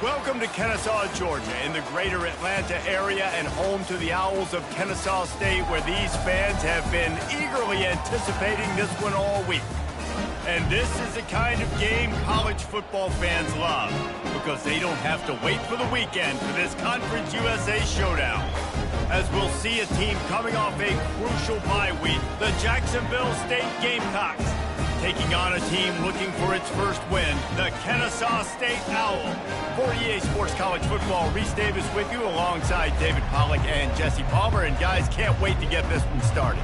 Welcome to Kennesaw, Georgia, in the greater Atlanta area and home to the Owls of Kennesaw State, where these fans have been eagerly anticipating this one all week. And this is the kind of game college football fans love, because they don't have to wait for the weekend for this Conference USA showdown. As we'll see a team coming off a crucial bye week, the Jacksonville State Gamecocks, taking on a team looking for its first win, the Kennesaw State Owl. For EA Sports College Football, Reese Davis with you alongside David Pollack and Jesse Palmer. And guys, can't wait to get this one started.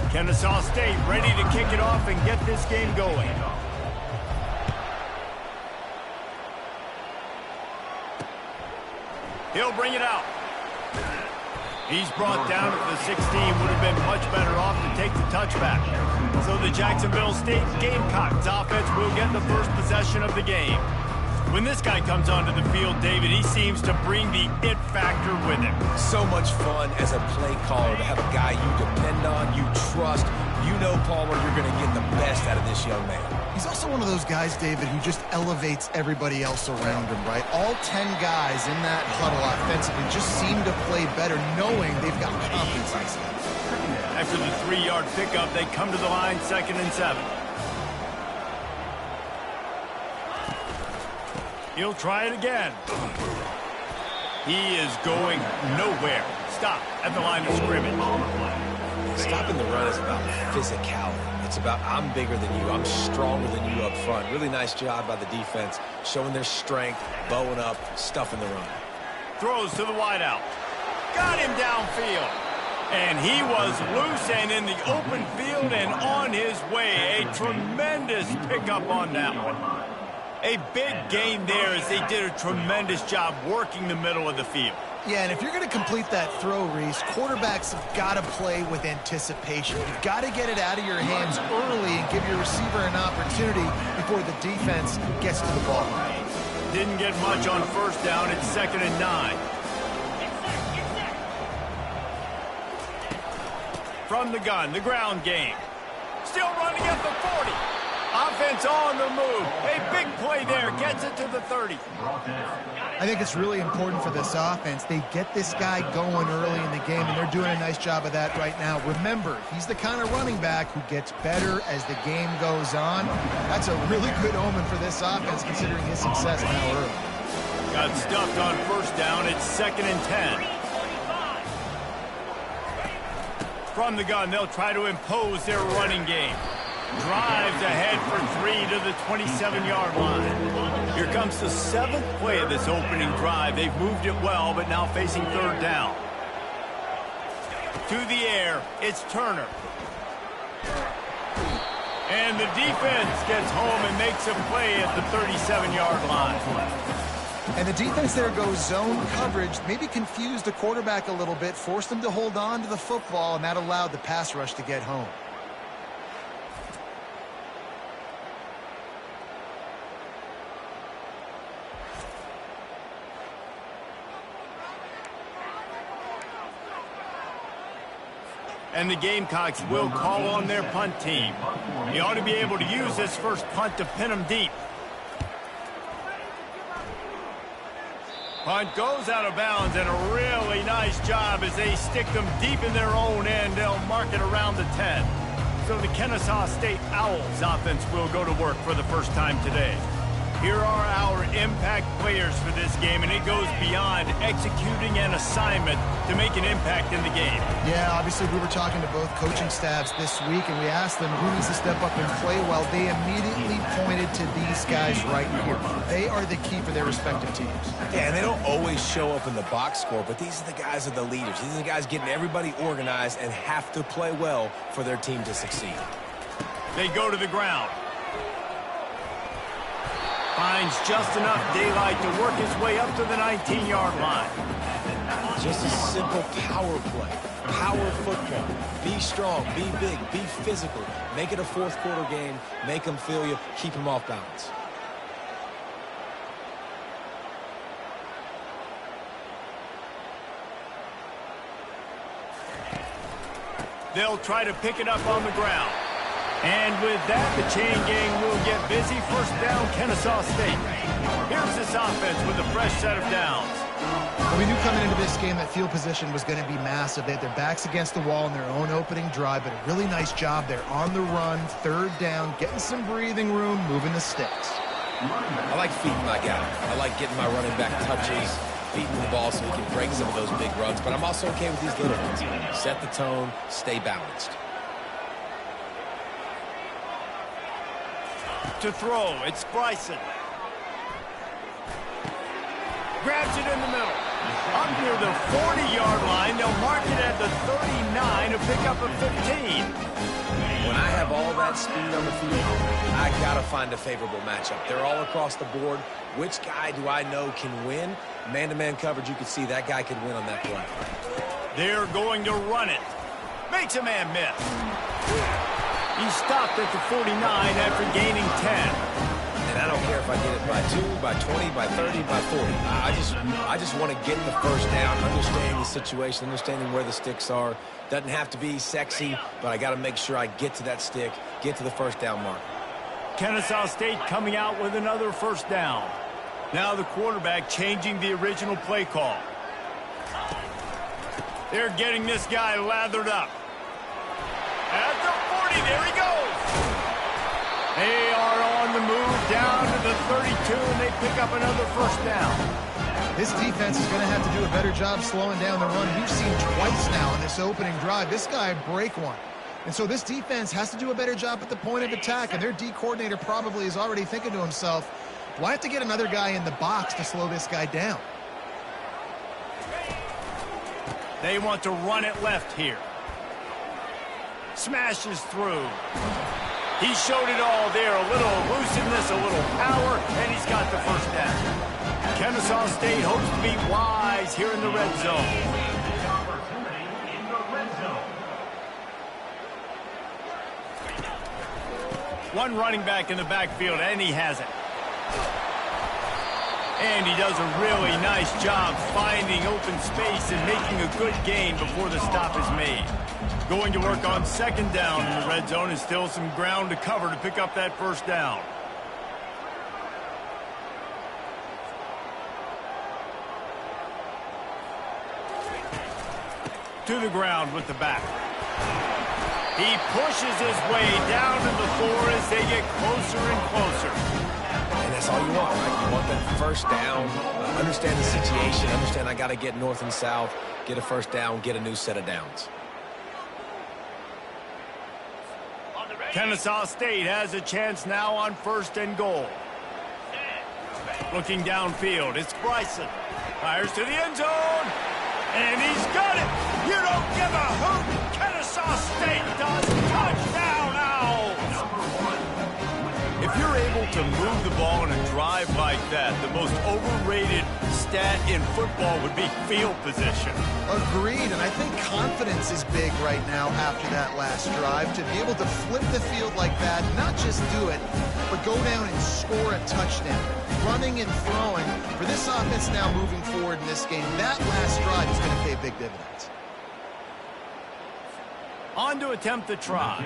Kennesaw State ready to kick it off and get this game going. He'll bring it out. He's brought down at the 16. Would have been much better off to take the touchback. So the Jacksonville State Gamecocks offense will get the first possession of the game. When this guy comes onto the field, David, he seems to bring the it factor with him. So much fun as a play caller to have a guy you depend on, you trust. You know, Palmer, you're going to get the best out of this young man. He's also one of those guys, David, who just elevates everybody else around him, right? All 10 guys in that huddle offensively just seem to play better knowing they've got confidence. After the 3-yard pickup, they come to the line, 2nd and 7. He'll try it again. He is going nowhere. Stop at the line of scrimmage. Stopping the run is about physicality. It's about I'm bigger than you, I'm stronger than you up front. Really nice job by the defense, showing their strength, bowing up, stuffing the run. Throws to the wideout. Got him downfield. And he was loose and in the open field and on his way. A tremendous pickup on that one. A big gain there as they did a tremendous job working the middle of the field. Yeah, and if you're going to complete that throw, Reese, quarterbacks have got to play with anticipation. You've got to get it out of your hands early and give your receiver an opportunity before the defense gets to the ball. Didn't get much on first down. It's 2nd and 9. From the gun, the ground game. Still running at the 40. Offense on the move. A big play there. Gets it to the 30. I think it's really important for this offense. They get this guy going early in the game, and they're doing a nice job of that right now. Remember, he's the kind of running back who gets better as the game goes on. That's a really good omen for this offense, considering his success now early. Got stuffed on first down. It's 2nd and 10. From the gun, they'll try to impose their running game. Drives ahead for 3 to the 27-yard line. Here comes the 7th play of this opening drive. They've moved it well, but now facing 3rd down. To the air, it's Turner. And the defense gets home and makes a play at the 37-yard line. And the defense there goes zone coverage, maybe confused the quarterback a little bit, forced him to hold on to the football, and that allowed the pass rush to get home. And the Gamecocks will call on their punt team. He ought to be able to use this first punt to pin them deep. Punt goes out of bounds, and a really nice job as they stick them deep in their own end. They'll mark it around the 10. So the Kennesaw State Owls offense will go to work for the first time today. Here are our impact players for this game, and it goes beyond executing an assignment to make an impact in the game. Yeah, obviously we were talking to both coaching staffs this week, and we asked them who needs to step up and play well. They immediately pointed to these guys right here. They are the key for their respective teams. Yeah, and they don't always show up in the box score, but these are the guys that are the leaders. These are the guys getting everybody organized and have to play well for their team to succeed. They go to the ground. Finds just enough daylight to work his way up to the 19-yard line. Just a simple power play. Power football. Be strong, be big, be physical. Make it a fourth quarter game. Make them feel you. Keep them off balance. They'll try to pick it up on the ground. And with that, the chain gang will get busy. First down, Kennesaw State. Here's this offense with a fresh set of downs. Well, we knew coming into this game that field position was going to be massive. They had their backs against the wall in their own opening drive, but a really nice job there on the run, third down, getting some breathing room, moving the sticks. I like feeding my guy. I like getting my running back touches, feeding the ball so he can break some of those big runs, but I'm also okay with these little ones. Set the tone, stay balanced. To throw, it's Bryson. Grabs it in the middle. Up near the 40-yard line, they'll mark it at the 39 to pick up a 15. When I have all that speed on the field, I got to find a favorable matchup. They're all across the board. Which guy do I know can win? Man-to-man coverage, you can see that guy could win on that play. They're going to run it. Makes a man miss. He stopped at the 49 after gaining 10. And I don't care if I get it by 2, by 20, by 30, by 40. I just want to get the first down, understanding the situation, understanding where the sticks are. Doesn't have to be sexy, but I got to make sure I get to that stick, get to the first down mark. Kennesaw State coming out with another first down. Now the quarterback changing the original play call. They're getting this guy lathered up. At the 40, there he goes. They are on the move down to the 32, and they pick up another first down. This defense is going to have to do a better job slowing down the run. We've seen twice now in this opening drive. This guy break one. And so this defense has to do a better job at the point of attack, and their D coordinator probably is already thinking to himself, do I have to get another guy in the box to slow this guy down? They want to run it left here. Smashes through. He showed it all there. A little elusiveness, a little power, and he's got the first down. Kennesaw State hopes to be wise here in the red zone. One running back in the backfield, and he has it. And he does a really nice job finding open space and making a good gain before the stop is made. Going to work on second down in the red zone, and still some ground to cover to pick up that first down. To the ground with the back. He pushes his way down to the floor as they get closer and closer. And that's all you want, right? You want that first down, understand the situation, understand I got to get north and south, get a first down, get a new set of downs. Kennesaw State has a chance now on first and goal. Looking downfield, it's Bryson. Fires to the end zone, and he's got it. You don't give a hoot. Kennesaw State does. Touchdown, Owls. If you're able to move the ball in a drive like that, the most overrated stat in football would be field position. Agreed, and I think confidence is big right now after that last drive. To be able to flip the field like that, not just do it, but go down and score a touchdown. Running and throwing. For this offense now moving forward in this game, that last drive is going to pay big dividends. On to attempt the try.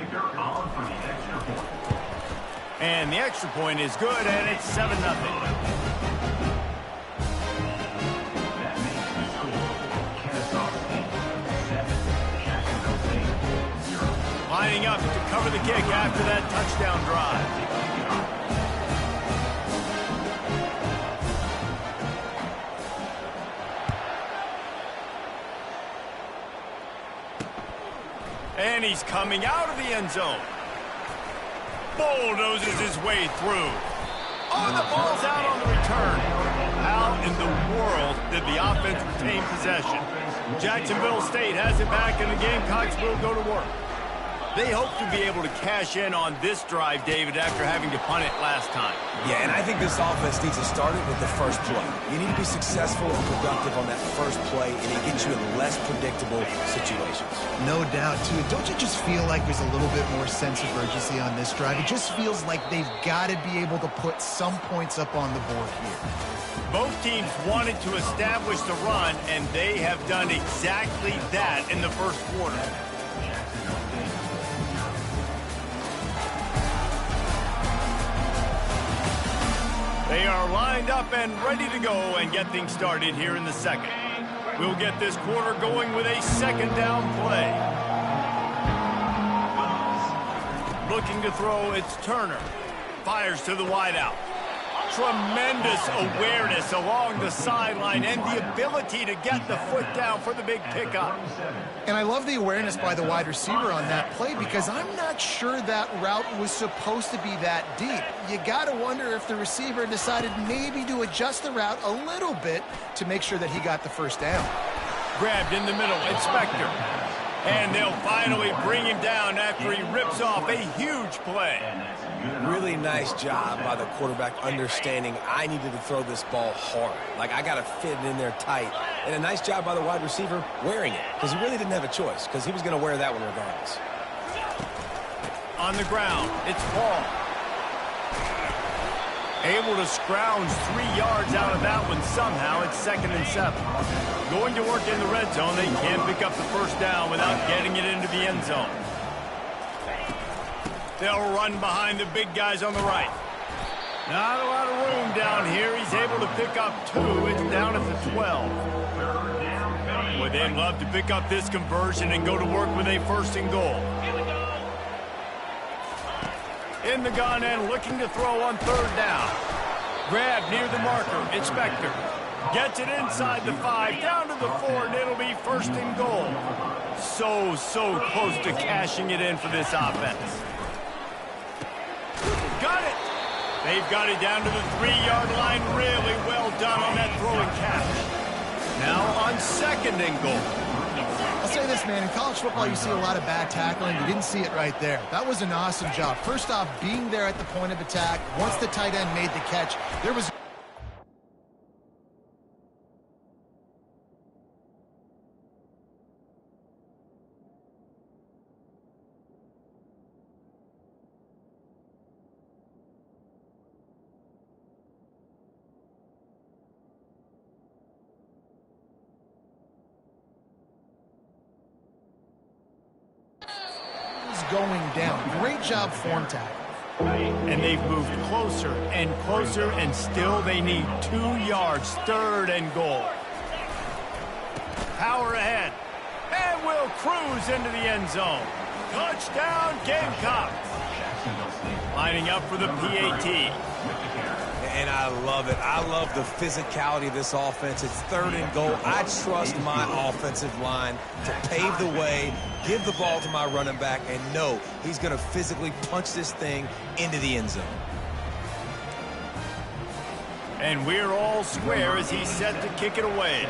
And the extra point is good, and it's 7-0. Lining up to cover the kick after that touchdown drive. And he's coming out of the end zone. Bulldozes his way through. Oh, the ball's out on the return. How in the world did the offense retain possession? Jacksonville State has it back, and the Gamecocks will go to work. They hope to be able to cash in on this drive, David, after having to punt it last time. Yeah, and I think this offense needs to start it with the first play. You need to be successful and productive on that first play, and it gets you in less predictable situations. No doubt, too. Don't you just feel like there's a little bit more sense of urgency on this drive? It just feels like they've got to be able to put some points up on the board here. Both teams wanted to establish the run, and they have done exactly that in the first quarter. They are lined up and ready to go and get things started here in the second. We'll get this quarter going with a second down play. Looking to throw, it's Turner. Fires to the wideout. Tremendous awareness along the sideline and the ability to get the foot down for the big pickup. And I love the awareness by the wide receiver on that play because I'm not sure that route was supposed to be that deep. You got to wonder if the receiver decided maybe to adjust the route a little bit to make sure that he got the first down. Grabbed in the middle, Inspector. And they'll finally bring him down after he rips off a huge play. Really nice job by the quarterback understanding I needed to throw this ball hard. Like, I got to fit it in there tight. And a nice job by the wide receiver wearing it because he really didn't have a choice because he was going to wear that one regardless. On the ground, it's Paul. Able to scrounge 3 yards out of that one somehow. It's 2nd and 7. Going to work in the red zone. They can't pick up the first down without getting it into the end zone. They'll run behind the big guys on the right. Not a lot of room down here. He's able to pick up 2. It's down at the 12. Well, they'd love to pick up this conversion and go to work with a 1st and goal. In the gun and looking to throw on 3rd down. Grab near the marker. Inspector. Gets it inside the 5, down to the 4, and it'll be 1st and goal. So close to cashing it in for this offense. Got it. They've got it down to the 3-yard line. Really well done on that throw and catch. Now on 2nd and goal. I'll say this, man. In college football, you see a lot of bad tackling. You didn't see it right there. That was an awesome job. First off, being there at the point of attack. Once the tight end made the catch, there was... going down. Great job form tackle. And they've moved closer and closer, and still they need 2 yards. 3rd and goal. Power ahead. And will cruise into the end zone. Touchdown, Gamecocks. Lining up for the PAT. And I love it. I love the physicality of this offense. It's 3rd and goal. I trust my offensive line to pave the way, give the ball to my running back, and know he's going to physically punch this thing into the end zone. And we're all square as he's set to kick it away.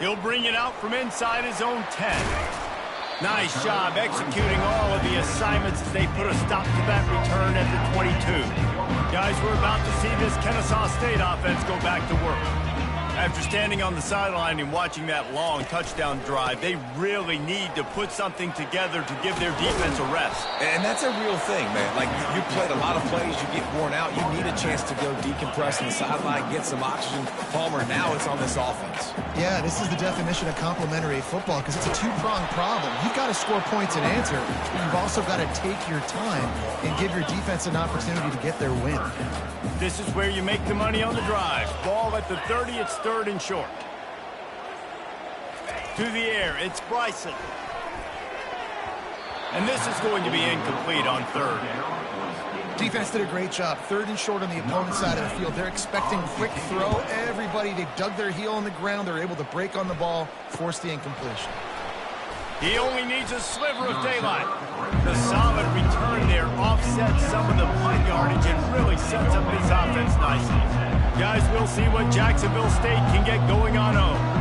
He'll bring it out from inside his own 10. Nice job executing all of the assignments as they put a stop to that return at the 22. Guys, we're about to see this Kennesaw State offense go back to work. After standing on the sideline and watching that long touchdown drive, they really need to put something together to give their defense a rest. And that's a real thing, man. Like, you played a lot of plays, you get worn out, you need a chance to go decompress on the sideline, get some oxygen. Palmer, now it's on this offense. Yeah, this is the definition of complementary football because it's a 2-pronged problem. You've got to score points and answer, but you've also got to take your time and give your defense an opportunity to get their win. This is where you make the money on the drive. Ball at the 30, it's 3rd and short. To the air, it's Bryson. And this is going to be incomplete on 3rd. Defense did a great job. 3rd and short on the opponent's side of the field. They're expecting quick throw. Everybody, they dug their heel on the ground. They're able to break on the ball, force the incompletion. He only needs a sliver of daylight. The solid return there offsets some of the punt yardage and really sets up this offense nicely. Guys, we'll see what Jacksonville State can get going on home.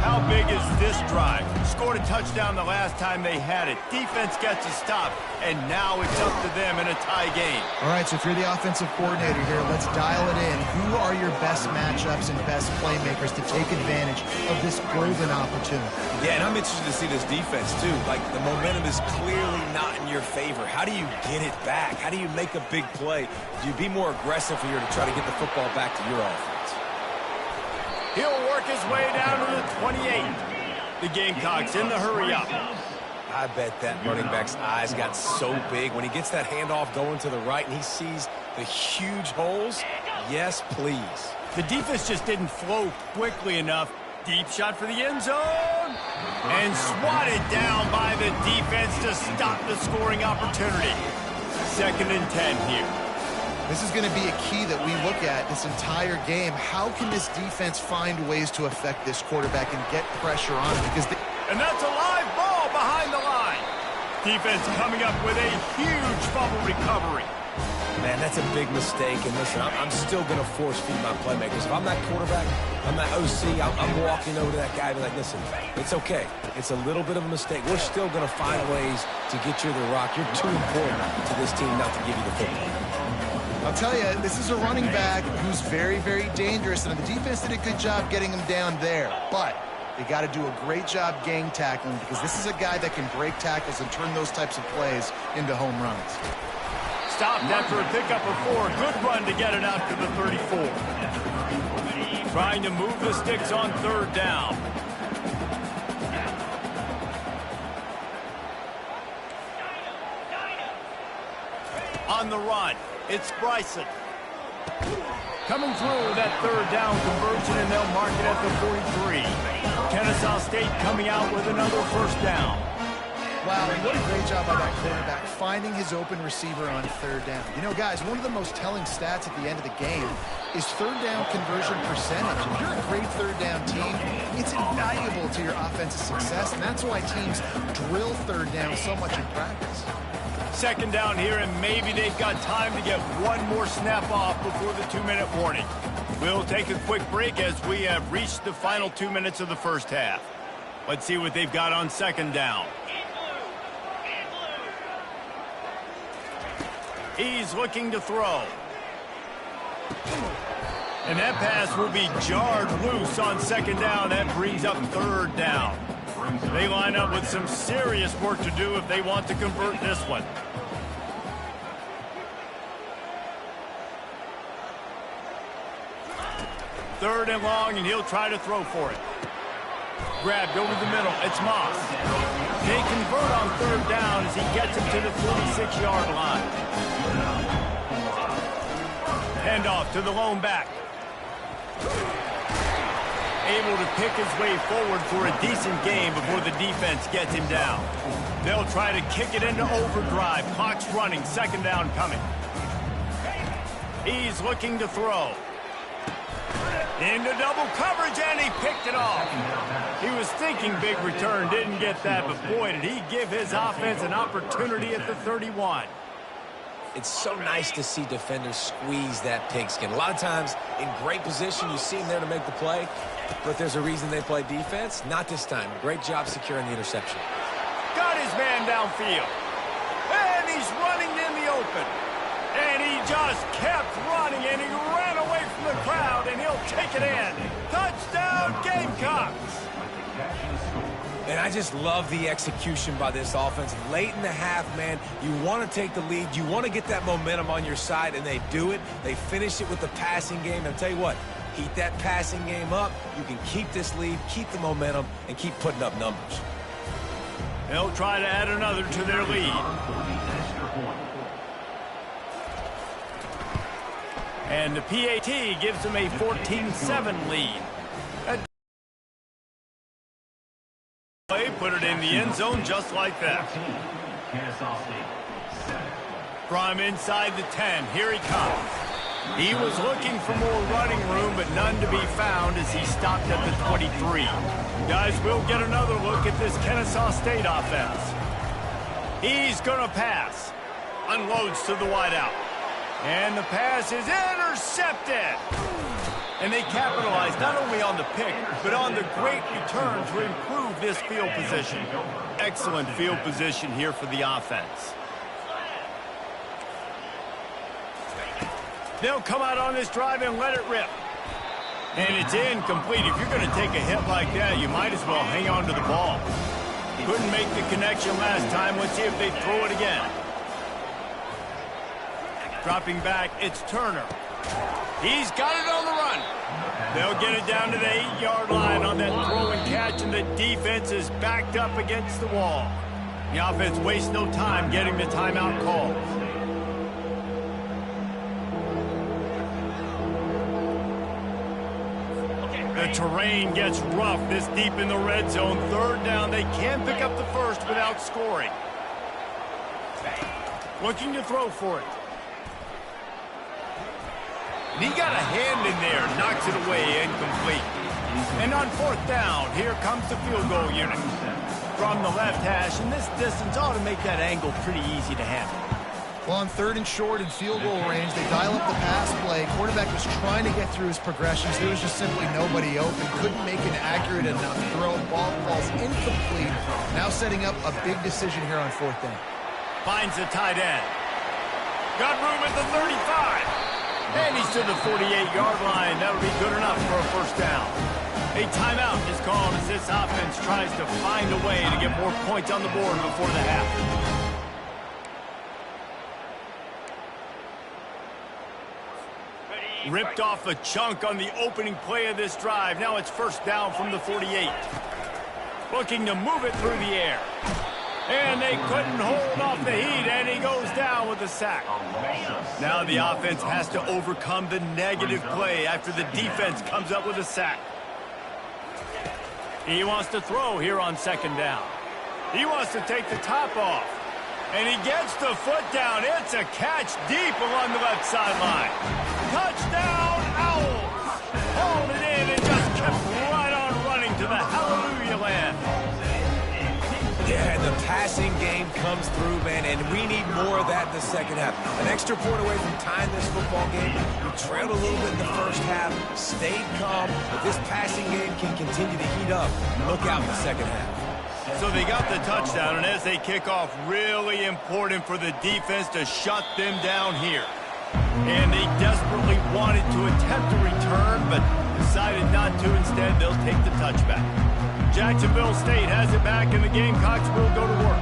How big is this drive? Scored a touchdown the last time they had it. Defense gets a stop, and now it's up to them in a tie game. All right, so if you're the offensive coordinator here, let's dial it in. Who are your best matchups and best playmakers to take advantage of this golden opportunity? Yeah, and I'm interested to see this defense, too. Like, the momentum is clearly not in your favor. How do you get it back? How do you make a big play? Do you be more aggressive here to try to get the football back to your offense? He'll work his way down to the 28. The Gamecocks in the hurry up. I bet that running back's eyes got so big when he gets that handoff going to the right and he sees the huge holes. Yes, please. The defense just didn't flow quickly enough. Deep shot for the end zone. And swatted down by the defense to stop the scoring opportunity. 2nd and 10 here. This is going to be a key that we look at this entire game. How can this defense find ways to affect this quarterback and get pressure on him? And that's a live ball behind the line. Defense coming up with a huge fumble recovery. Man, that's a big mistake. And listen, I'm still going to force feed my playmakers. If I'm that quarterback, I'm that OC, I'm walking over to that guy and be like, listen, it's okay. It's a little bit of a mistake. We're still going to find ways to get you the rock. You're too important to this team not to give you the football. I'll tell you, this is a running back who's very, very dangerous, and the defense did a good job getting him down there. But they got to do a great job gang tackling because this is a guy that can break tackles and turn those types of plays into home runs. Stopped after a pickup of 4. Good run to get it out to the 34. Trying to move the sticks on 3rd down. On the run, it's Bryson. Coming through that 3rd down conversion, and they'll mark it at the 43. Kennesaw State coming out with another 1st down. Wow, what a great job by that quarterback, finding his open receiver on 3rd down. You know, guys, one of the most telling stats at the end of the game is 3rd down conversion percentage. If you're a great 3rd down team, it's invaluable to your offensive success, and that's why teams drill 3rd down so much in practice. 2nd down here, and maybe they've got time to get one more snap off before the 2-minute warning. We'll take a quick break as we have reached the final 2 minutes of the 1st half. Let's see what they've got on 2nd down. He's looking to throw. And that pass will be jarred loose on 2nd down. That brings up 3rd down. They line up with some serious work to do if they want to convert this one. Third and long, and he'll try to throw for it. Grabbed over the middle. It's Moss. They convert on 3rd down as he gets him to the 46-yard line. Handoff to the lone back. Able to pick his way forward for a decent game before the defense gets him down. They'll try to kick it into overdrive. Clock's running. 2nd down coming. He's looking to throw. Into double coverage, and he picked it off. He was thinking big return, didn't get that, but boy, did he give his offense an opportunity at the 31. It's so nice to see defenders squeeze that pigskin. A lot of times in great position, you see them there to make the play, but there's a reason they play defense. Not this time. Great job securing the interception. Got his man downfield. And he's running in the open. And he just kept running, and he ran away from the crowd, and he'll take it in. Touchdown, Gamecocks! And I just love the execution by this offense. Late in the half, man, you want to take the lead. You want to get that momentum on your side, and they do it. They finish it with the passing game. And I'll tell you what, heat that passing game up. You can keep this lead, keep the momentum, and keep putting up numbers. They'll try to add another to their lead. And the PAT gives them a 14-7 lead. Play put it in the end zone just like that. From inside the 10, here he comes. He was looking for more running room, but none to be found as he stopped at the 23. Guys, we'll get another look at this Kennesaw State offense. He's going to pass. Unloads to the wideout. And the pass is intercepted. And they capitalize not only on the pick, but on the great return to improve this field position. Excellent field position here for the offense. They'll come out on this drive and let it rip. And it's incomplete. If you're going to take a hit like that, you might as well hang on to the ball. Couldn't make the connection last time. Let's see if they throw it again. Dropping back, it's Turner. He's got it on the run. They'll get it down to the 8-yard line on that throw and catch, and the defense is backed up against the wall. The offense wastes no time getting the timeout called. The terrain gets rough this deep in the red zone. Third down, they can pick up the first without scoring. Looking to throw for it. And he got a hand in there, knocks it away, incomplete. And on fourth down, here comes the field goal unit. From the left hash, and this distance ought to make that angle pretty easy to handle. Well, on third and short and field goal range, they dial up the pass play. Quarterback was trying to get through his progressions. There was just simply nobody open. Couldn't make an accurate enough throw. Ball falls incomplete. Now setting up a big decision here on fourth down. Finds the tight end. Got room at the 35. And he's to the 48-yard line. That'll be good enough for a first down. A timeout is called as this offense tries to find a way to get more points on the board before the half. Ripped off a chunk on the opening play of this drive. Now it's first down from the 48. Looking to move it through the air. And they couldn't hold off the heat, and he goes down with a sack. Now the offense has to overcome the negative play after the defense comes up with a sack. He wants to throw here on second down. He wants to take the top off. And he gets the foot down. It's a catch deep along the left sideline. Touchdown, Owls! Hauled it in and just kept right on running to the hallelujah land. Yeah, and the passing game comes through, man, and we need more of that in the second half. An extra point away from tying this football game. We trailed a little bit in the first half, stayed calm. If this passing game can continue to heat up, look out in the second half. So they got the touchdown, and as they kick off, really important for the defense to shut them down here. And they desperately wanted to attempt a return, but decided not to. Instead, they'll take the touchback. Jacksonville State has it back, and the Gamecocks will go to work.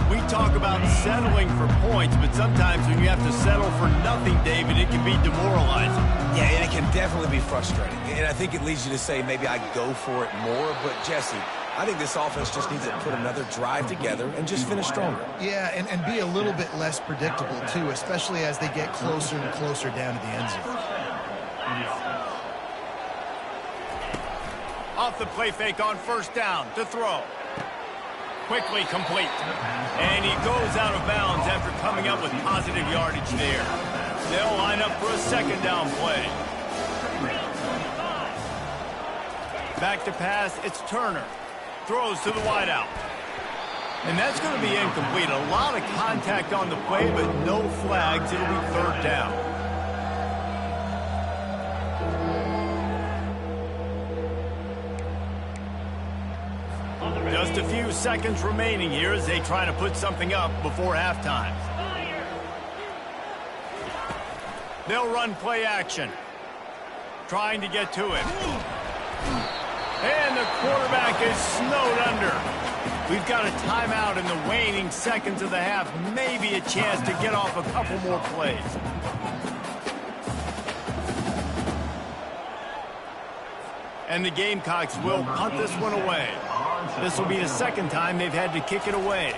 We talk about settling for points, but sometimes when you have to settle for nothing, David, it can be demoralizing. Yeah, and it can definitely be frustrating. And I think it leads you to say maybe I go for it more, but Jesse, I think this offense just needs to put another drive together and just finish stronger. Yeah, and be a little bit less predictable, too, especially as they get closer and closer down to the end zone. Off the play fake on first down to throw. Quickly complete. And he goes out of bounds after coming up with positive yardage there. They'll line up for a second down play. Back to pass, it's Turner. Throws to the wideout. And that's going to be incomplete. A lot of contact on the play, but no flags. It'll be third down. Just a few seconds remaining here as they try to put something up before halftime. They'll run play action. Trying to get to it. And the quarterback is snowed under. We've got a timeout in the waning seconds of the half. Maybe a chance to get off a couple more plays. And the Gamecocks will punt this one away. This will be the second time they've had to kick it away.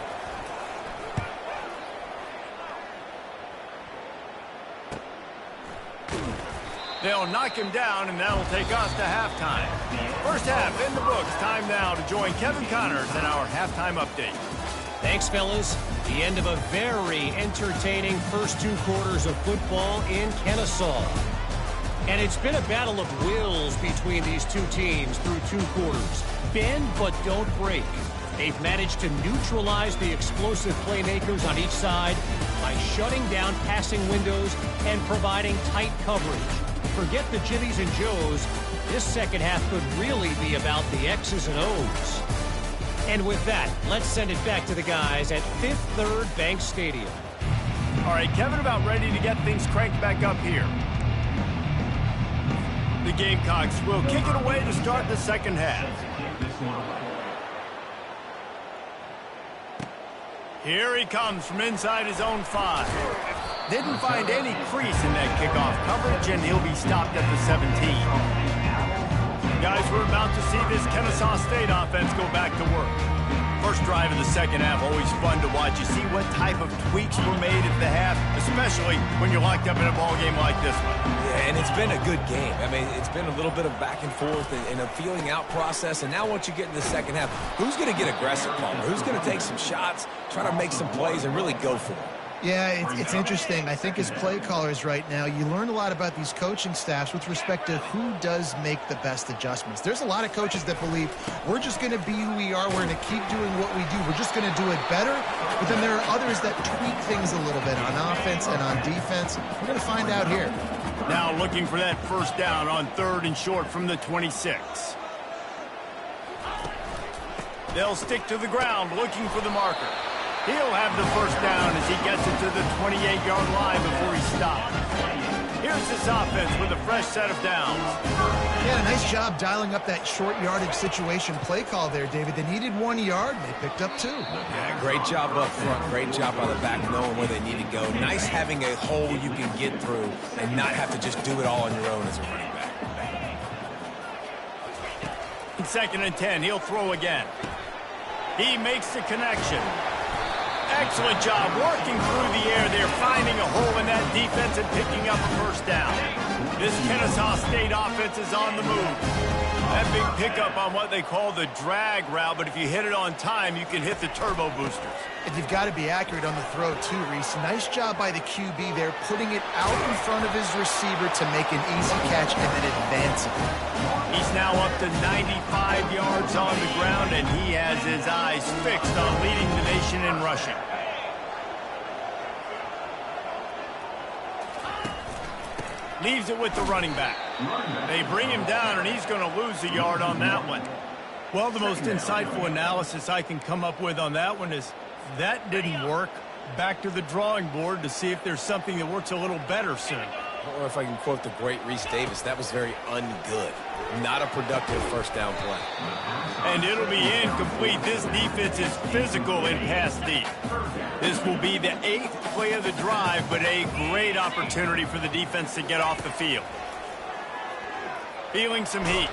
They'll knock him down, and that'll take us to halftime. First half in the books. Time now to join Kevin Connors in our halftime update. Thanks, fellas. The end of a very entertaining first two quarters of football in Kennesaw. And it's been a battle of wills between these two teams through two quarters. Bend but don't break. They've managed to neutralize the explosive playmakers on each side by shutting down passing windows and providing tight coverage. Forget the Jimmies and Joes. This second half could really be about the X's and O's. And with that, let's send it back to the guys at Fifth Third Bank Stadium. All right, Kevin, about ready to get things cranked back up here. The Gamecocks will kick it away to start the second half. Here he comes from inside his own 5. Didn't find any crease in that kickoff coverage, and he'll be stopped at the 17. Guys, we're about to see this Kennesaw State offense go back to work. First drive of the second half, always fun to watch. You see what type of tweaks were made at the half, especially when you're locked up in a ball game like this one. Yeah, and it's been a good game. I mean, it's been a little bit of back and forth and a feeling out process. And now once you get in the second half, who's going to get aggressive, Palmer? Who's going to take some shots, try to make some plays, and really go for it? Yeah, it's interesting. I think as play callers right now, you learn a lot about these coaching staffs with respect to who does make the best adjustments. There's a lot of coaches that believe we're just going to be who we are. We're going to keep doing what we do. We're just going to do it better. But then there are others that tweak things a little bit on offense and on defense. We're going to find out here. Now looking for that first down on 3rd and short from the 26. They'll stick to the ground looking for the marker. He'll have the first down as he gets it to the 28-yard line before he stops. Here's this offense with a fresh set of downs. Yeah, nice job dialing up that short yardage situation play call there, David. They needed 1 yard, and they picked up 2. Yeah, great job up front. Great job by the back knowing where they need to go. Nice having a hole you can get through and not have to just do it all on your own as a running back. In 2nd and 10, he'll throw again. He makes the connection. Excellent job working through the air there, finding a hole in that defense and picking up a first down. This Kennesaw State offense is on the move. That big pickup on what they call the drag route, but if you hit it on time, you can hit the turbo boosters. And you've got to be accurate on the throw, too, Reese. Nice job by the QB there, putting it out in front of his receiver to make an easy catch and then advancing. He's now up to 95 yards on the ground, and he has his eyes fixed on leading the nation in rushing. Leaves it with the running back. They bring him down, and he's going to lose a yard on that one. Well, the most insightful analysis I can come up with on that one is that didn't work. Back to the drawing board to see if there's something that works a little better soon. Or if I can quote the great Reese Davis, that was very ungood. Not a productive first down play. And it'll be incomplete. This defense is physical in pass deep. This will be the 8th play of the drive, but a great opportunity for the defense to get off the field. Feeling some heat.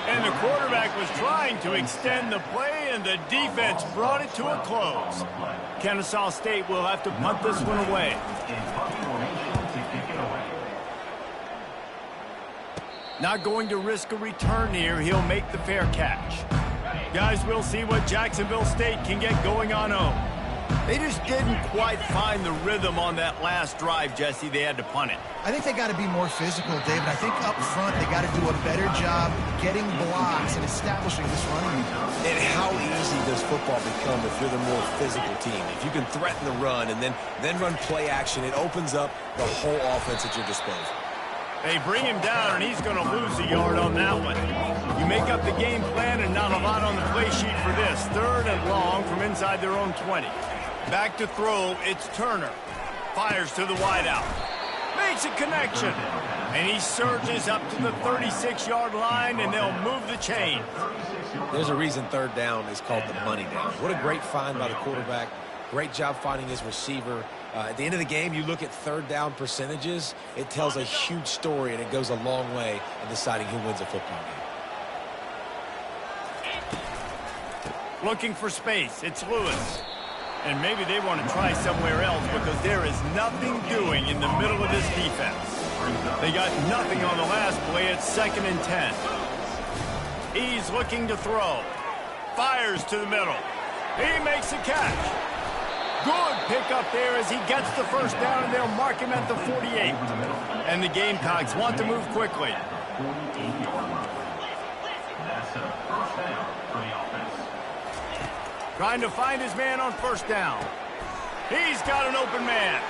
And the quarterback was trying to extend the play, and the defense brought it to a close. Kennesaw State will have to punt this one away. Not going to risk a return here. He'll make the fair catch. Guys, we'll see what Jacksonville State can get going on home. They just didn't quite find the rhythm on that last drive, Jesse. They had to punt it. I think they got to be more physical, David. I think up front they got to do a better job getting blocks and establishing this running game. And how easy does football become if you're the more physical team? If you can threaten the run and then run play action, it opens up the whole offense at your disposal. They bring him down, and he's going to lose a yard on that one. You make up the game plan and not a lot on the play sheet for this. 3rd and long from inside their own 20. Back to throw, it's Turner. Fires to the wideout. Makes a connection. And he surges up to the 36-yard line, and they'll move the chain. There's a reason 3rd down is called the money down. What a great find by the quarterback. Great job finding his receiver. At the end of the game, you look at 3rd down percentages. It tells a huge story, and it goes a long way in deciding who wins a football game. Looking for space. It's Lewis. And maybe they want to try somewhere else because there is nothing doing in the middle of this defense. They got nothing on the last play. It's 2nd and 10. He's looking to throw. Fires to the middle. He makes a catch. Good pickup there as he gets the first down, and they'll mark him at the 48. And the Gamecocks want to move quickly. Trying to find his man on first down. He's got an open man.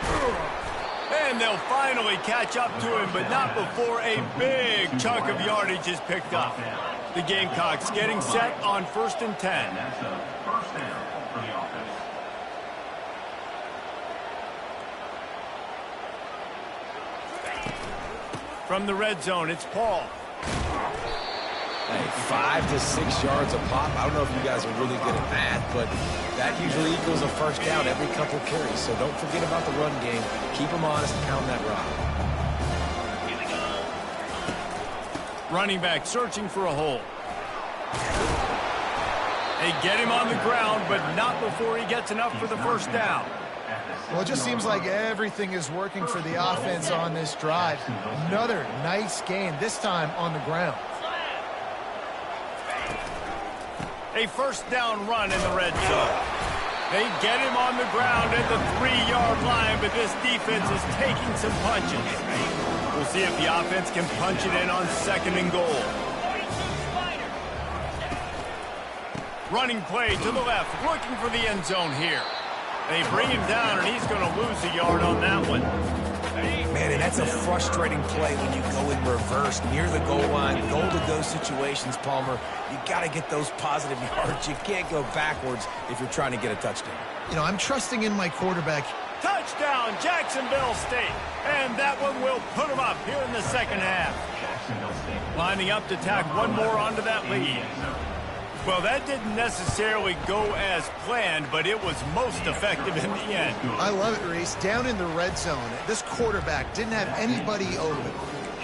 And they'll finally catch up to him, but not before a big chunk of yardage is picked up. The Gamecocks getting set on 1st and 10. From the red zone, it's Paul. Hey, 5 to 6 yards a pop. I don't know if you guys are really good at math, but that usually equals a first down every couple carries. So don't forget about the run game. Keep them honest and pound that rock. Running back searching for a hole. They get him on the ground, but not before he gets enough for the first down. Well, it just seems like everything is working for the offense on this drive. Another nice gain, this time on the ground. A first down run in the red zone. They get him on the ground at the 3-yard line, but this defense is taking some punches. We'll see if the offense can punch it in on 2nd and goal. Running play to the left, looking for the end zone here. They bring him down, and he's going to lose a yard on that one. Man, and that's a frustrating play when you go in reverse near the goal line. Goal to go situations, Palmer. You got to get those positive yards. You can't go backwards if you're trying to get a touchdown. You know, I'm trusting in my quarterback. Touchdown, Jacksonville State. And that one will put them up here in the second half. Lining up to tack one more onto that lead. Well, that didn't necessarily go as planned, but it was most effective in the end. I love it, Reese. Down in the red zone, this quarterback didn't have anybody open.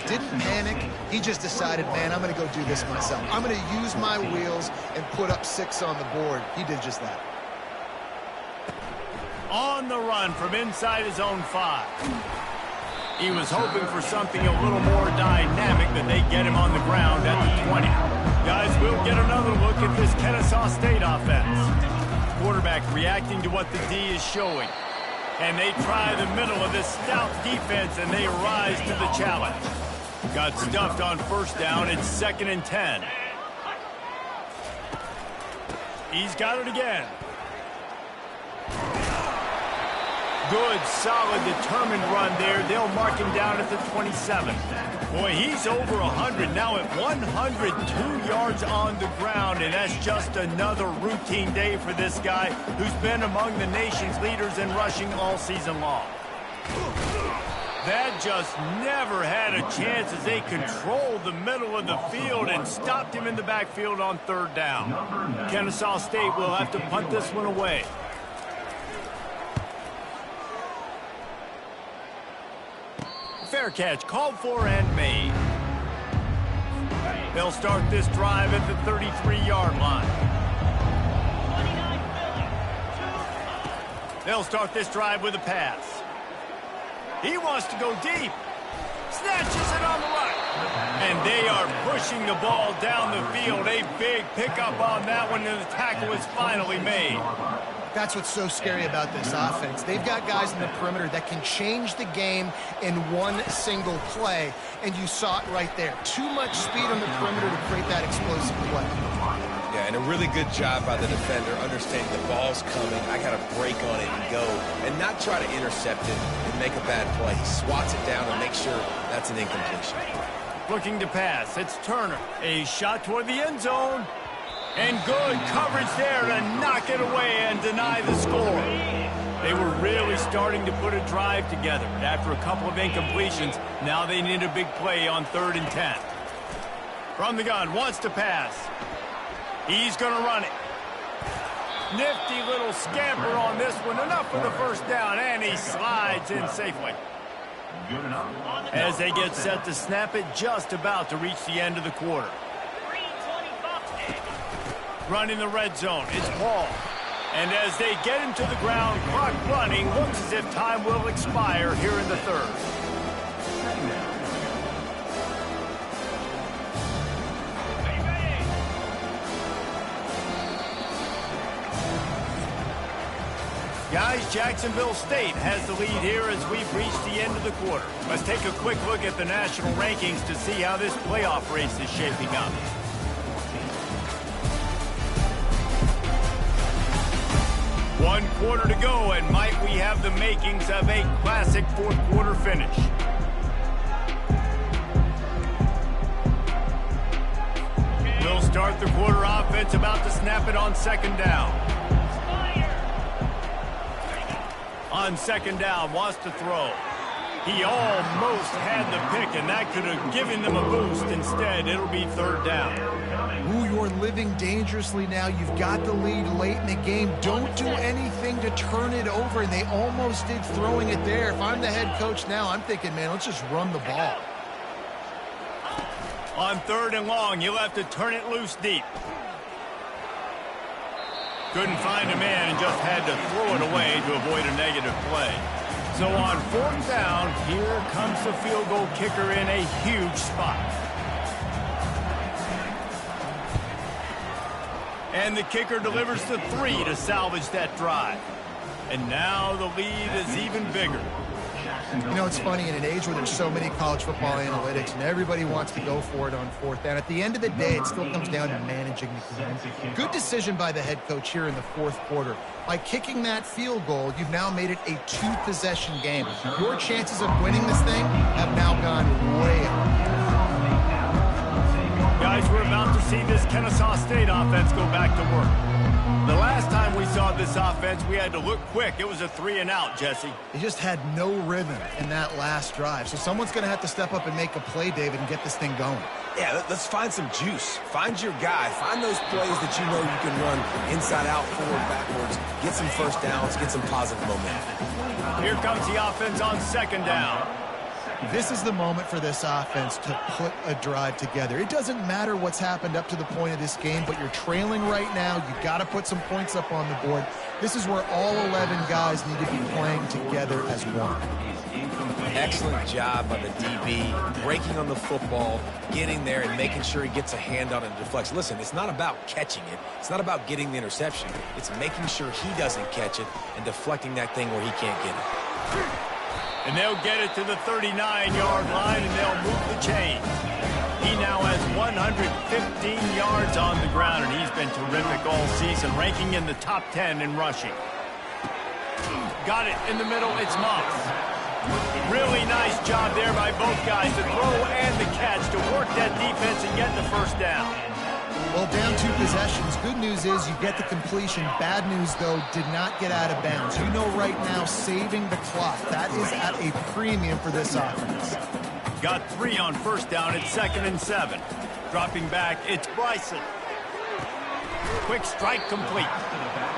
Didn't panic. He just decided, man, I'm going to go do this myself. I'm going to use my wheels and put up 6 on the board. He did just that. On the run from inside his own 5. He was hoping for something a little more dynamic, but they get him on the ground at the 20. Guys, we'll get another look at this Kennesaw State offense. Quarterback reacting to what the D is showing. And they try the middle of this stout defense, and they rise to the challenge. Got stuffed on first down. It's 2nd and 10. He's got it again. Good, solid, determined run there. They'll mark him down at the 27. Boy, he's over 100 now at 102 yards on the ground, and that's just another routine day for this guy who's been among the nation's leaders in rushing all season long. That just never had a chance as they controlled the middle of the field and stopped him in the backfield on 3rd down. Kennesaw State will have to punt this one away. Fair catch, called for and made. They'll start this drive at the 33-yard line. They'll start this drive with a pass. He wants to go deep. Snatches it on the right. And they are pushing the ball down the field. A big pickup on that one, and the tackle is finally made. That's what's so scary about this offense. They've got guys in the perimeter that can change the game in one single play, and you saw it right there. Too much speed on the perimeter to create that explosive play. Yeah, and a really good job by the defender understanding the ball's coming. I got to break on it and go, and not try to intercept it and make a bad play. He swats it down and makes sure that's an incompletion. Looking to pass. It's Turner. A shot toward the end zone. And good coverage there to knock it away and deny the score. They were really starting to put a drive together. After a couple of incompletions, now they need a big play on 3rd and 10. From the gun, wants to pass. He's going to run it. Nifty little scamper on this one. Enough for the first down, and he slides in safely. As they get set to snap it, just about to reach the end of the quarter. Running the red zone, it's Paul. And as they get him to the ground, clock running, looks as if time will expire here in the 3rd. Guys, Jacksonville State has the lead here as we've reached the end of the quarter. Let's take a quick look at the national rankings to see how this playoff race is shaping up. One quarter to go, and might we have the makings of a classic 4th quarter finish. We'll start the quarter offense, about to snap it on 2nd down. On 2nd down, wants to throw. He almost had the pick, and that could have given them a boost. Instead, it'll be 3rd down. Ooh, you're living dangerously now. You've got the lead late in the game. Don't do anything to turn it over, and they almost did throwing it there. If I'm the head coach now, I'm thinking, man, let's just run the ball. On 3rd and long, you'll have to turn it loose deep. Couldn't find a man and just had to throw it away to avoid a negative play. So on 4th down, here comes the field goal kicker in a huge spot. And the kicker delivers the 3 to salvage that drive. And now the lead is even bigger. You know, it's funny, in an age where there's so many college football analytics and everybody wants to go for it on 4th down, at the end of the day, it still comes down to managing the game. Good decision by the head coach here in the 4th quarter. By kicking that field goal, you've now made it a 2-possession game. Your chances of winning this thing have now gone way up. Guys, we're about to see this Kennesaw State offense go back to work. The last time we saw this offense, we had to look quick. It was a 3-and-out, Jesse. They just had no rhythm in that last drive. So someone's going to have to step up and make a play, David, and get this thing going. Yeah, let's find some juice. Find your guy. Find those plays that you know you can run inside out, forward, backwards. Get some first downs. Get some positive momentum. Here comes the offense on 2nd down. This is the moment for this offense to put a drive together. It doesn't matter what's happened up to the point of this game, but you're trailing right now. You've got to put some points up on the board. This is where all 11 guys need to be playing together as one. Excellent job by the DB, breaking on the football, getting there and making sure he gets a hand on it and deflects. Listen, it's not about catching it. It's not about getting the interception. It's making sure he doesn't catch it and deflecting that thing where he can't get it. And they'll get it to the 39-yard line, and they'll move the chains. He now has 115 yards on the ground, and he's been terrific all season, ranking in the top 10 in rushing. Got it in the middle. It's Moss. Really nice job there by both guys, the throw and the catch, to work that defense and get the first down. Well, down 2 possessions. Good news is you get the completion. Bad news, though, did not get out of bounds. You know right now, saving the clock, that is at a premium for this offense. Got 3 on 1st down. It's 2nd and 7. Dropping back, it's Bryson. Quick strike complete.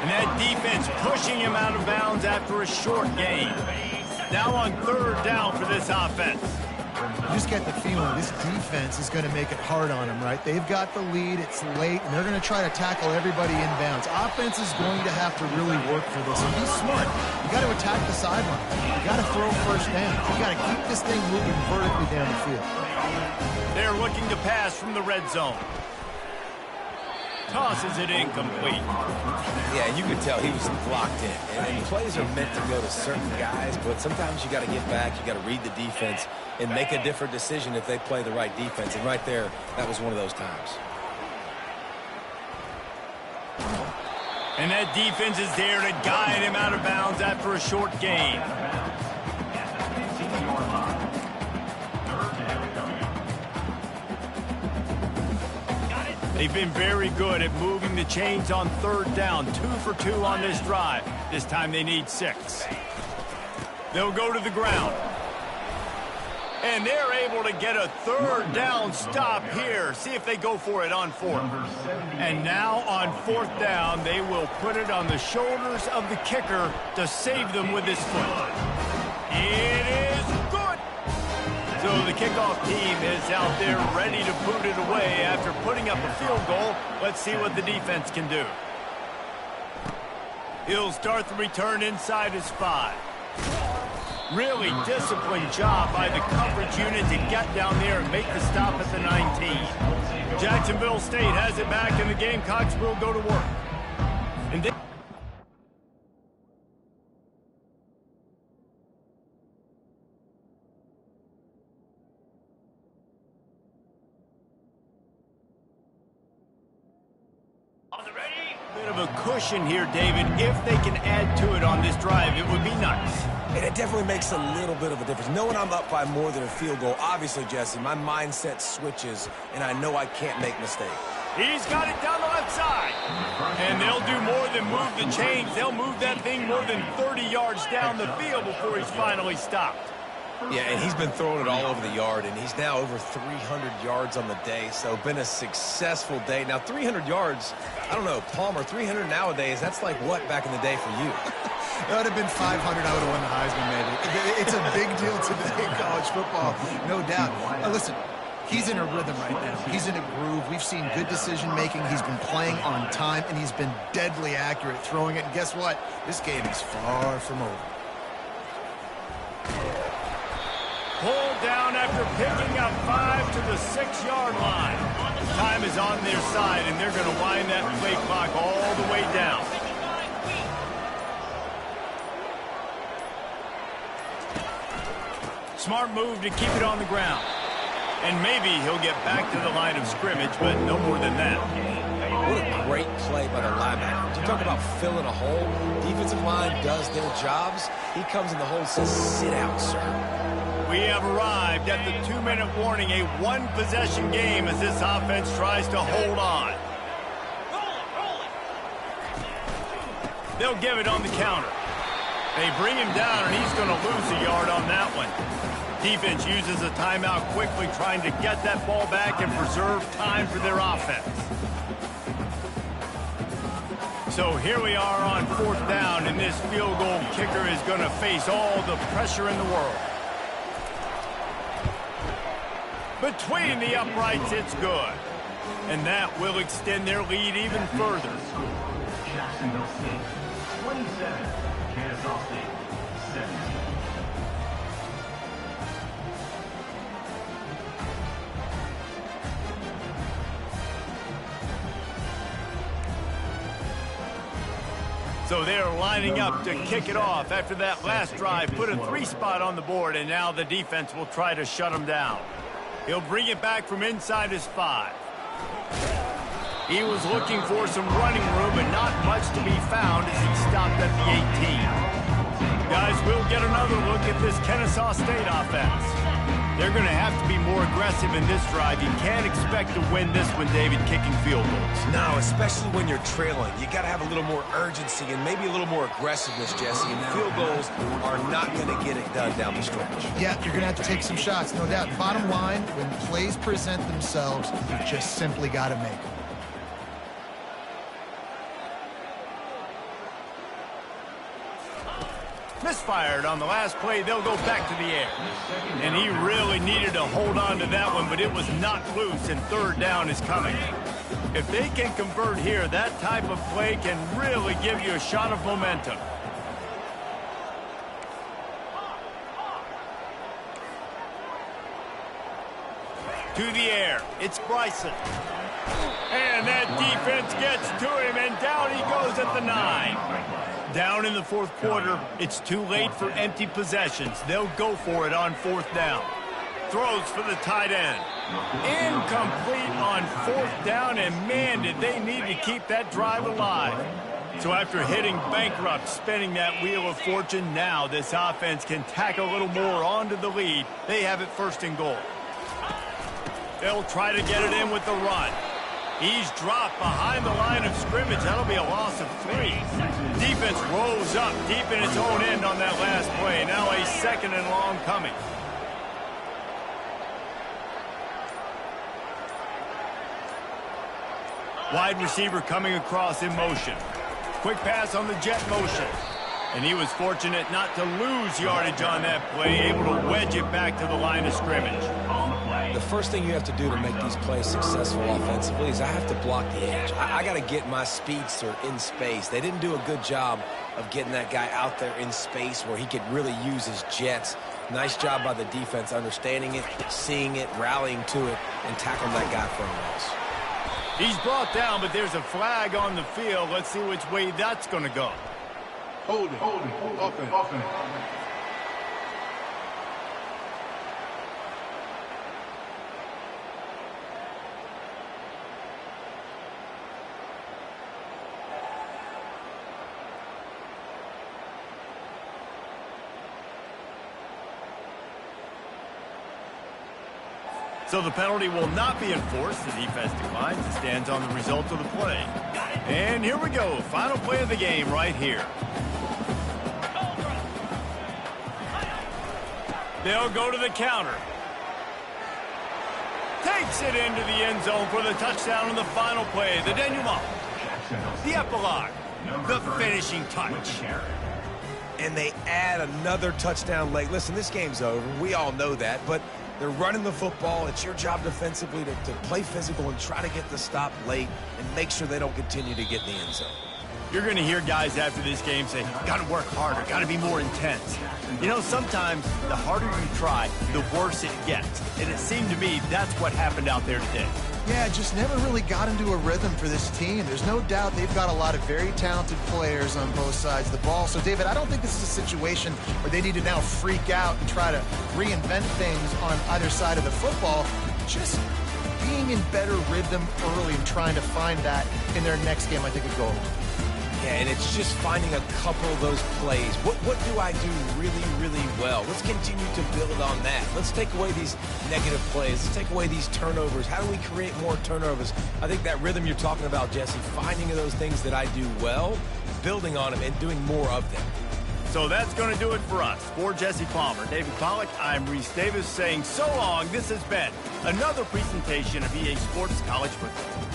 And that defense pushing him out of bounds after a short gain. Now on 3rd down for this offense. You just get the feeling this defense is going to make it hard on them, right? They've got the lead, it's late, and they're going to try to tackle everybody inbounds. Offense is going to have to really work for this. And be smart. You got to attack the sideline. You got to throw first down. You got to keep this thing moving vertically down the field. They're looking to pass from the red zone. Tosses it incomplete. Yeah, you could tell he was locked in. And plays are meant to go to certain guys, but sometimes you got to get back, you got to read the defense, and make a different decision if they play the right defense. And right there, that was one of those times. And that defense is there to guide him out of bounds after a short gain. They've been very good at moving the chains on 3rd down. 2 for 2 on this drive. This time they need 6. They'll go to the ground. And they're able to get a 3rd down stop here. See if they go for it on 4th. And now on 4th down, they will put it on the shoulders of the kicker to save them with his foot. It is good. So the kickoff team is out there ready to boot it away after putting up a field goal. Let's see what the defense can do. He'll start the return inside his 5. Really disciplined job by the coverage unit to get down there and make the stop at the 19. Jacksonville State has it back, and the Gamecocks will go to work. And bit of a cushion here, David. If they can add to it on this drive, it would be nice. And it definitely makes a little bit of a difference. Knowing I'm up by more than a field goal, obviously, Jesse, my mindset switches, and I know I can't make mistakes. He's got it down the left side. And they'll do more than move the chains. They'll move that thing more than 30 yards down the field before he's finally stopped. Yeah, and he's been throwing it all over the yard, and he's now over 300 yards on the day, so been a successful day. Now, 300 yards, I don't know, Palmer, 300 nowadays, that's like what back in the day for you? That would have been 500. I would have won the Heisman, maybe. It's a big deal today in college football, no doubt. Now, listen, He's in a rhythm right now. He's in a groove. We've seen good decision-making. He's been playing on time, and he's been deadly accurate throwing it. And guess what? This game is far from over. Pulled down after picking up 5 to the 6-yard line. Time is on their side, and they're going to wind that play clock all the way down. Smart move to keep it on the ground. And maybe he'll get back to the line of scrimmage, but no more than that. What a great play by the linebacker. You talk about filling a hole. Defensive line does their jobs. He comes in the hole and says, sit out, sir. We have arrived at the 2-minute warning, a one-possession game as this offense tries to hold on. They'll give it on the counter. They bring him down, and he's going to lose a yard on that one. Defense uses a timeout quickly, trying to get that ball back and preserve time for their offense. So here we are on 4th down, and this field goal kicker is going to face all the pressure in the world. Between the uprights, it's good. And that will extend their lead even further. Jacksonville State, 27. Kennesaw State, 17. So they're lining up to kick it off after that last drive. Put a 3-spot on the board, and now the defense will try to shut them down. He'll bring it back from inside his 5. He was looking for some running room, but not much to be found as he stopped at the 18. Guys, we'll get another look at this Kennesaw State offense. They're going to have to be more aggressive in this drive. You can't expect to win this one, David, kicking field goals. No, especially when you're trailing. You got to have a little more urgency and maybe a little more aggressiveness, Jesse. And field goals are not going to get it done down the stretch. Yeah, you're going to have to take some shots, no doubt. Bottom line, when plays present themselves, you just simply got to make them. Misfired on the last play. They'll go back to the air. And he really needed to hold on to that one, but it was knocked loose, and 3rd down is coming. If they can convert here, that type of play can really give you a shot of momentum. To the air. It's Bryson. And that defense gets to him, and down he goes at the 9. Down in the 4th quarter, it's too late for empty possessions. They'll go for it on 4th down. Throws for the tight end. Incomplete on 4th down, and man, did they need to keep that drive alive. So after hitting bankrupt, spinning that wheel of fortune, now this offense can tack a little more onto the lead. They have it 1st and goal. They'll try to get it in with the run. He's dropped behind the line of scrimmage. That'll be a loss of 3. Defense rose up deep in its own end on that last play. Now a 2nd and long coming. Wide receiver coming across in motion. Quick pass on the jet motion. And he was fortunate not to lose yardage on that play, able to wedge it back to the line of scrimmage. The first thing you have to do to make these plays successful offensively is I have to block the edge. I got to get my speedster in space. They didn't do a good job of getting that guy out there in space where he could really use his jets. Nice job by the defense understanding it, seeing it, rallying to it, and tackling that guy for a loss. He's brought down, but there's a flag on the field. Let's see which way that's going to go. Hold it. Offense. So the penalty will not be enforced. The defense declines and stands on the result of the play. And here we go. Final play of the game right here. They'll go to the counter. Takes it into the end zone for the touchdown on the final play. The denouement. The epilogue. The finishing touch. and they add another touchdown late. Listen, this game's over. We all know that, but they're running the football. It's your job defensively to play physical and try to get the stop late and make sure they don't continue to get in the end zone. You're going to hear guys after this game say, got to work harder, got to be more intense. You know, sometimes the harder you try, the worse it gets. And it seemed to me that's what happened out there today. Yeah, just never really got into a rhythm for this team. There's no doubt they've got a lot of very talented players on both sides of the ball. So, David, I don't think this is a situation where they need to now freak out and try to reinvent things on either side of the football. Just being in better rhythm early and trying to find that in their next game, I think would go a long way. Yeah, and it's just finding a couple of those plays. What do I do really, really well? Let's continue to build on that. Let's take away these negative plays. Let's take away these turnovers. How do we create more turnovers? I think that rhythm you're talking about, Jesse, finding those things that I do well, building on them, and doing more of them. So that's going to do it for us. For Jesse Palmer, David Pollack, I'm Reese Davis saying so long. This has been another presentation of EA Sports College Football.